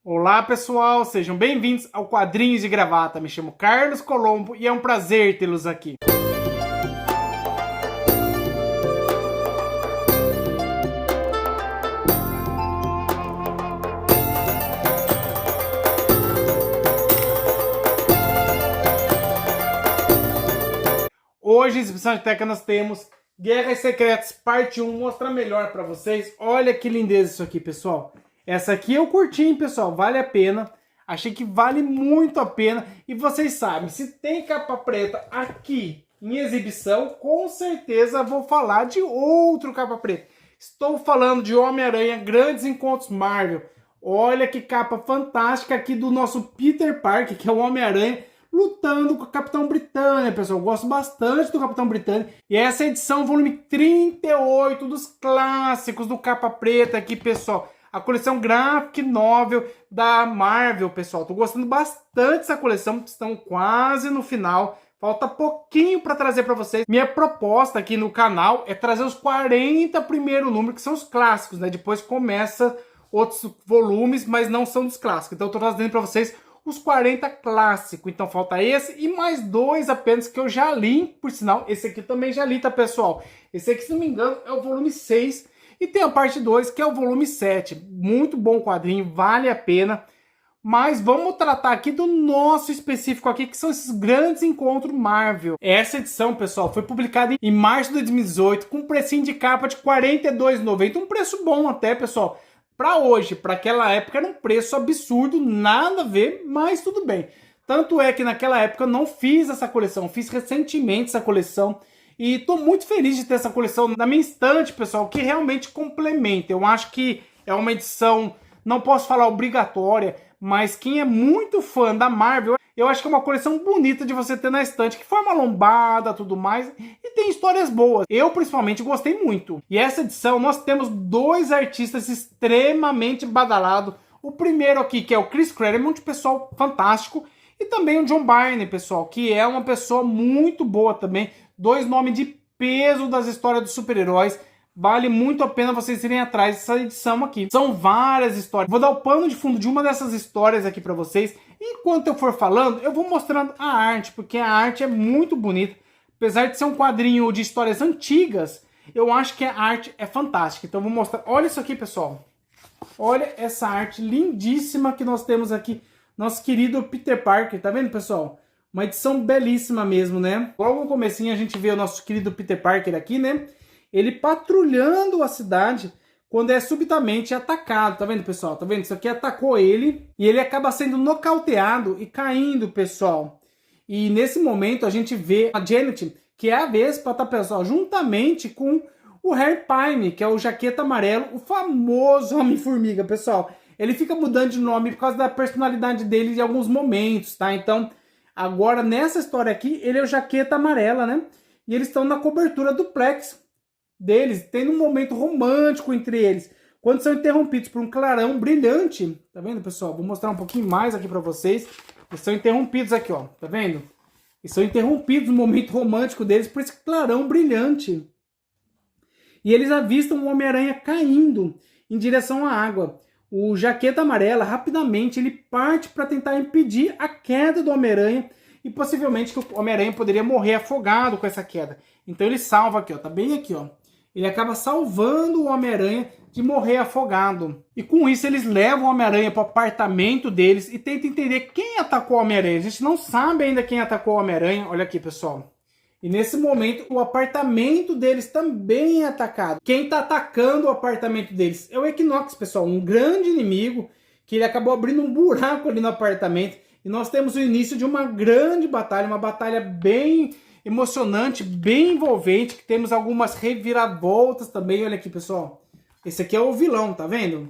Olá pessoal, sejam bem-vindos ao Quadrinhos de Gravata. Me chamo Carlos Colombo e é um prazer tê-los aqui. Hoje, em exibição de teca, nós temos Guerras Secretas, parte 1, mostrar melhor para vocês. Olha que lindeza isso aqui, pessoal. Essa aqui eu curti, hein, pessoal, vale a pena. Achei que vale muito a pena. E vocês sabem, se tem capa preta aqui em exibição, com certeza vou falar de outro capa preta. Estou falando de Homem-Aranha Grandes Encontros Marvel. Olha que capa fantástica aqui do nosso Peter Parker, que é o Homem-Aranha, lutando com o Capitão Britânia, pessoal. Eu gosto bastante do Capitão Britânia. E essa é a edição volume 38 dos clássicos do capa preta aqui, pessoal. A coleção Graphic Novel da Marvel, pessoal. Tô gostando bastante dessa coleção. Estão quase no final. Falta pouquinho para trazer para vocês. Minha proposta aqui no canal é trazer os 40 primeiros números, que são os clássicos, né? Depois começa outros volumes, mas não são dos clássicos. Então eu tô trazendo para vocês os 40 clássicos. Então falta esse e mais dois apenas que eu já li. Por sinal, esse aqui também já li, tá, pessoal? Esse aqui, se não me engano, é o volume 6. E tem a parte 2, que é o volume 7. Muito bom quadrinho, vale a pena. Mas vamos tratar aqui do nosso específico aqui, que são esses grandes encontros Marvel. Essa edição, pessoal, foi publicada em março de 2018, com um precinho de capa de R$ 42,90. Um preço bom até, pessoal. Para hoje, para aquela época, era um preço absurdo, nada a ver, mas tudo bem. Tanto é que naquela época eu não fiz essa coleção, fiz recentemente essa coleção. E tô muito feliz de ter essa coleção na minha estante, pessoal, que realmente complementa. Eu acho que é uma edição, não posso falar obrigatória, mas quem é muito fã da Marvel, eu acho que é uma coleção bonita de você ter na estante, que forma lombada, tudo mais, e tem histórias boas. Eu, principalmente, gostei muito. E essa edição, nós temos dois artistas extremamente badalados. O primeiro aqui, que é o Chris Claremont, pessoal, fantástico. E também o John Byrne, pessoal, que é uma pessoa muito boa também. Dois nomes de peso das histórias dos super-heróis. Vale muito a pena vocês irem atrás dessa edição aqui. São várias histórias. Vou dar o pano de fundo de uma dessas histórias aqui para vocês. Enquanto eu for falando, eu vou mostrando a arte, porque a arte é muito bonita. Apesar de ser um quadrinho de histórias antigas, eu acho que a arte é fantástica. Então eu vou mostrar. Olha isso aqui, pessoal. Olha essa arte lindíssima que nós temos aqui. Nosso querido Peter Parker. Tá vendo, pessoal? Uma edição belíssima mesmo, né? Logo no comecinho a gente vê o nosso querido Peter Parker aqui, né? Ele patrulhando a cidade quando é subitamente atacado. Tá vendo, pessoal? Tá vendo? Isso aqui atacou ele e ele acaba sendo nocauteado e caindo, pessoal. E nesse momento a gente vê a Janet, que é a Vespa, tá, pessoal? Juntamente com o Harry Pine, que é o Jaqueta Amarelo, o famoso Homem-Formiga, pessoal. Ele fica mudando de nome por causa da personalidade dele em alguns momentos, tá? Então, agora nessa história aqui, ele é o Jaqueta Amarela, né? E eles estão na cobertura duplex deles, tem um momento romântico entre eles, quando são interrompidos por um clarão brilhante. Tá vendo, pessoal? Vou mostrar um pouquinho mais aqui pra vocês. Eles são interrompidos aqui, ó. Tá vendo? Eles são interrompidos no momento romântico deles por esse clarão brilhante. E eles avistam o Homem-Aranha caindo em direção à água. O Jaqueta Amarela, rapidamente, ele parte para tentar impedir a queda do Homem-Aranha e possivelmente que o Homem-Aranha poderia morrer afogado com essa queda. Então ele salva aqui, ó. Tá bem aqui, ó. Ele acaba salvando o Homem-Aranha de morrer afogado. E com isso eles levam o Homem-Aranha para o apartamento deles e tentam entender quem atacou o Homem-Aranha. A gente não sabe ainda quem atacou o Homem-Aranha. Olha aqui, pessoal. E nesse momento o apartamento deles também é atacado. Quem está atacando o apartamento deles é o Equinox, pessoal. Um grande inimigo que ele acabou abrindo um buraco ali no apartamento. E nós temos o início de uma grande batalha. Uma batalha bem emocionante, bem envolvente, que temos algumas reviravoltas também. Olha aqui, pessoal. Esse aqui é o vilão, tá vendo?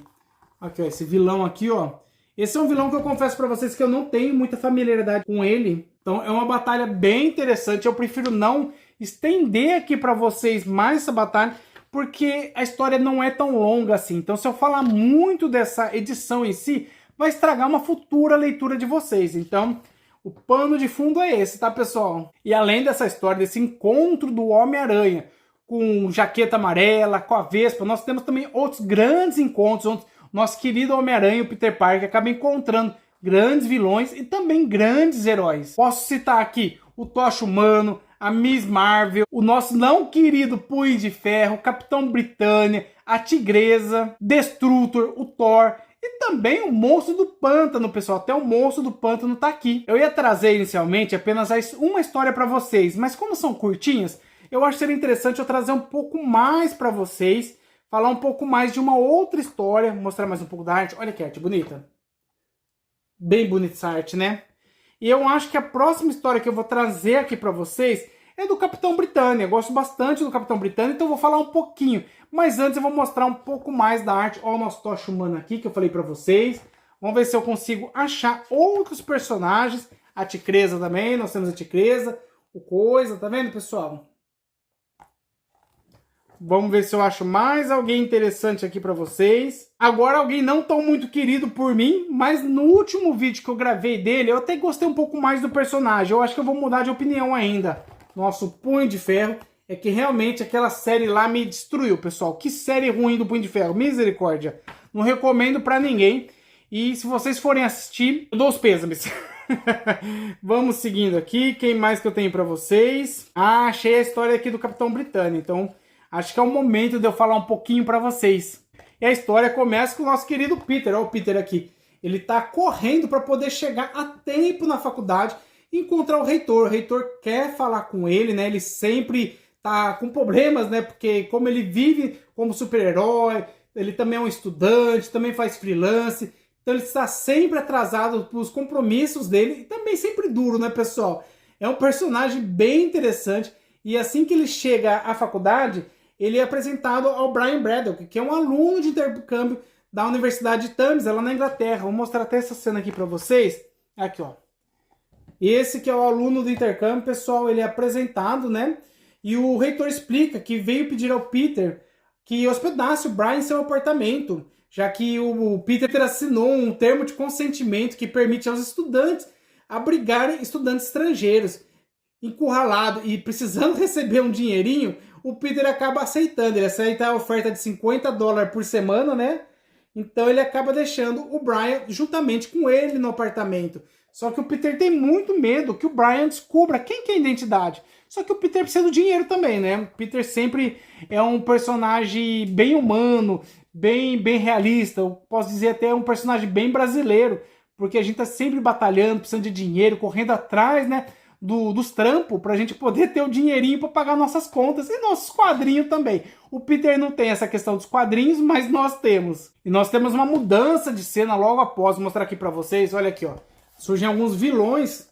Aqui, ó, esse vilão aqui, ó. Esse é um vilão que eu confesso pra vocês que eu não tenho muita familiaridade com ele. Então é uma batalha bem interessante. Eu prefiro não estender aqui pra vocês mais essa batalha, porque a história não é tão longa assim. Então se eu falar muito dessa edição em si, vai estragar uma futura leitura de vocês. Então o pano de fundo é esse, tá, pessoal? E além dessa história, desse encontro do Homem-Aranha com Jaqueta Amarela, com a Vespa, nós temos também outros grandes encontros, nosso querido Homem-Aranha e o Peter Parker acabam encontrando grandes vilões e também grandes heróis. Posso citar aqui o Tocha Humano, a Miss Marvel, o nosso não querido Punho de Ferro, Capitão Britânia, a Tigresa, Destrutor, o Thor e também o Monstro do Pântano, pessoal. Até o Monstro do Pântano tá aqui. Eu ia trazer inicialmente apenas uma história para vocês, mas como são curtinhas, eu acho que seria interessante eu trazer um pouco mais para vocês, falar um pouco mais de uma outra história, mostrar mais um pouco da arte. Olha que arte bonita. Bem bonita essa arte, né? E eu acho que a próxima história que eu vou trazer aqui para vocês é do Capitão Britânia. Eu gosto bastante do Capitão Britânia, então eu vou falar um pouquinho. Mas antes eu vou mostrar um pouco mais da arte. Olha o nosso Tocha Humano aqui, que eu falei para vocês. Vamos ver se eu consigo achar outros personagens. A Tigresa também, nós temos a Tigresa. O Coisa, tá vendo, pessoal? Vamos ver se eu acho mais alguém interessante aqui para vocês. Agora alguém não tão muito querido por mim, mas no último vídeo que eu gravei dele, eu até gostei um pouco mais do personagem. Eu acho que eu vou mudar de opinião ainda. Nosso Punho de Ferro é que realmente aquela série lá me destruiu, pessoal. Que série ruim do Punho de Ferro, misericórdia. Não recomendo para ninguém. E se vocês forem assistir, eu dou os pêsames. Vamos seguindo aqui. Quem mais que eu tenho para vocês? Ah, achei a história aqui do Capitão Britânia. Então acho que é o momento de eu falar um pouquinho para vocês. E a história começa com o nosso querido Peter. Olha o Peter aqui. Ele tá correndo para poder chegar a tempo na faculdade e encontrar o reitor. O reitor quer falar com ele, né? Ele sempre tá com problemas, né? Porque como ele vive como super-herói, ele também é um estudante, também faz freelance. Então ele está sempre atrasado para os compromissos dele e também sempre duro, né, pessoal? É um personagem bem interessante. E assim que ele chega à faculdade, ele é apresentado ao Brian Braddock, que é um aluno de intercâmbio da Universidade de Thames, lá na Inglaterra. Vou mostrar até essa cena aqui para vocês. Aqui, ó. Esse que é o aluno do intercâmbio, pessoal, ele é apresentado, né? E o reitor explica que veio pedir ao Peter que hospedasse o Brian em seu apartamento, já que o Peter assinou um termo de consentimento que permite aos estudantes abrigarem estudantes estrangeiros. Encurralado e precisando receber um dinheirinho, o Peter acaba aceitando. Ele aceita a oferta de $50 por semana, né? Então ele acaba deixando o Brian juntamente com ele no apartamento. Só que o Peter tem muito medo que o Brian descubra quem que é a identidade. Só que o Peter precisa do dinheiro também, né? O Peter sempre é um personagem bem humano, bem realista. Eu posso dizer até um personagem bem brasileiro, porque a gente tá sempre batalhando, precisando de dinheiro, correndo atrás, né? Dos trampos, pra gente poder ter o dinheirinho para pagar nossas contas e nossos quadrinhos também. O Peter não tem essa questão dos quadrinhos, mas nós temos. E nós temos uma mudança de cena logo após. Vou mostrar aqui para vocês, olha aqui, ó. Surgem alguns vilões.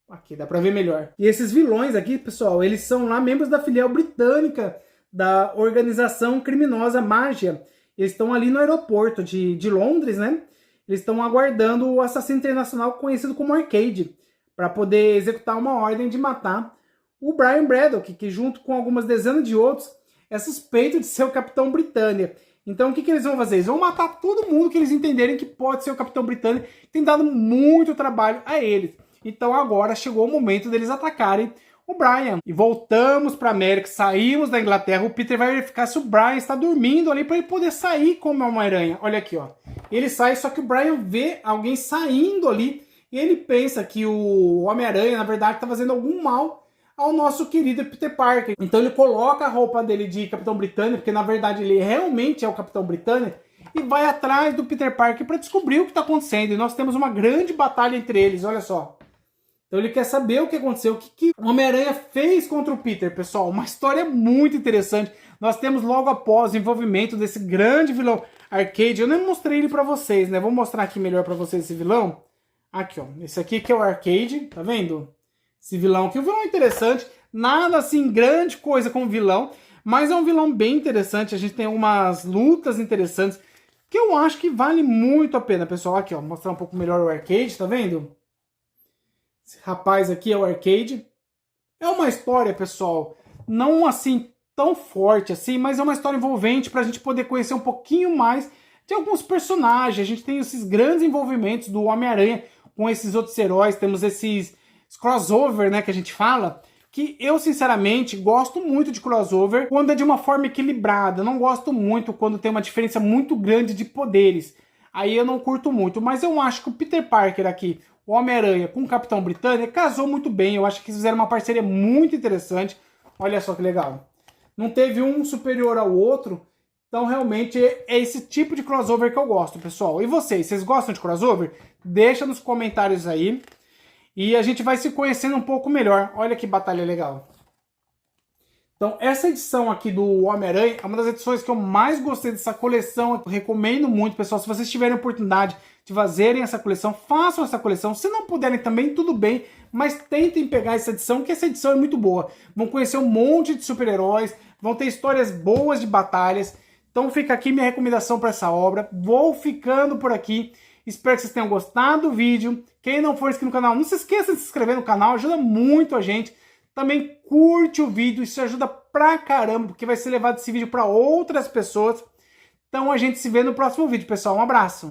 Aqui, dá pra ver melhor. E esses vilões aqui, pessoal, eles são lá membros da filial britânica da organização criminosa Mágia. Eles estão ali no aeroporto de Londres, né? Eles estão aguardando o assassino internacional conhecido como Arcade, para poder executar uma ordem de matar o Brian Braddock, que junto com algumas dezenas de outros é suspeito de ser o Capitão Britânia. Então o que eles vão fazer? Eles vão matar todo mundo que eles entenderem que pode ser o Capitão Britânia. Tem dado muito trabalho a eles. Então agora chegou o momento deles atacarem o Brian. E voltamos para a América, saímos da Inglaterra. O Peter vai verificar se o Brian está dormindo ali para ele poder sair como Homem-Aranha. Olha aqui, ó. Ele sai, só que o Brian vê alguém saindo ali. E ele pensa que o Homem-Aranha, na verdade, está fazendo algum mal ao nosso querido Peter Parker. Então ele coloca a roupa dele de Capitão Britânia, porque na verdade ele realmente é o Capitão Britânia, e vai atrás do Peter Parker para descobrir o que está acontecendo. E nós temos uma grande batalha entre eles, olha só. Então ele quer saber o que aconteceu, o que o Homem-Aranha fez contra o Peter, pessoal. Uma história muito interessante. Nós temos logo após o envolvimento desse grande vilão Arcade. Eu nem mostrei ele para vocês, né? Vou mostrar aqui melhor para vocês esse vilão. Aqui, ó. Esse aqui que é o Arcade, tá vendo? Esse vilão aqui, um vilão interessante. Nada assim, grande coisa como vilão, mas é um vilão bem interessante. A gente tem algumas lutas interessantes que eu acho que vale muito a pena, pessoal. Aqui, ó. Vou mostrar um pouco melhor o Arcade, tá vendo? Esse rapaz aqui é o Arcade. É uma história, pessoal, não assim tão forte assim, mas é uma história envolvente pra gente poder conhecer um pouquinho mais de alguns personagens. A gente tem esses grandes envolvimentos do Homem-Aranha com esses outros heróis, temos esses crossover, né, que a gente fala, que eu, sinceramente, gosto muito de crossover quando é de uma forma equilibrada. Eu não gosto muito quando tem uma diferença muito grande de poderes. Aí eu não curto muito. Mas eu acho que o Peter Parker aqui, o Homem-Aranha com o Capitão Britânia, casou muito bem. Eu acho que eles fizeram uma parceria muito interessante. Olha só que legal. Não teve um superior ao outro. Então, realmente, é esse tipo de crossover que eu gosto, pessoal. E vocês? Vocês gostam de crossover? Deixa nos comentários aí. E a gente vai se conhecendo um pouco melhor. Olha que batalha legal. Então, essa edição aqui do Homem-Aranha é uma das edições que eu mais gostei dessa coleção. Eu recomendo muito, pessoal. Se vocês tiverem oportunidade de fazerem essa coleção, façam essa coleção. Se não puderem também, tudo bem. Mas tentem pegar essa edição, que essa edição é muito boa. Vão conhecer um monte de super-heróis. Vão ter histórias boas de batalhas. Então fica aqui minha recomendação para essa obra. Vou ficando por aqui. Espero que vocês tenham gostado do vídeo. Quem não for inscrito no canal, não se esqueça de se inscrever no canal. Ajuda muito a gente. Também curte o vídeo. Isso ajuda pra caramba, porque vai ser levado esse vídeo para outras pessoas. Então a gente se vê no próximo vídeo, pessoal. Um abraço.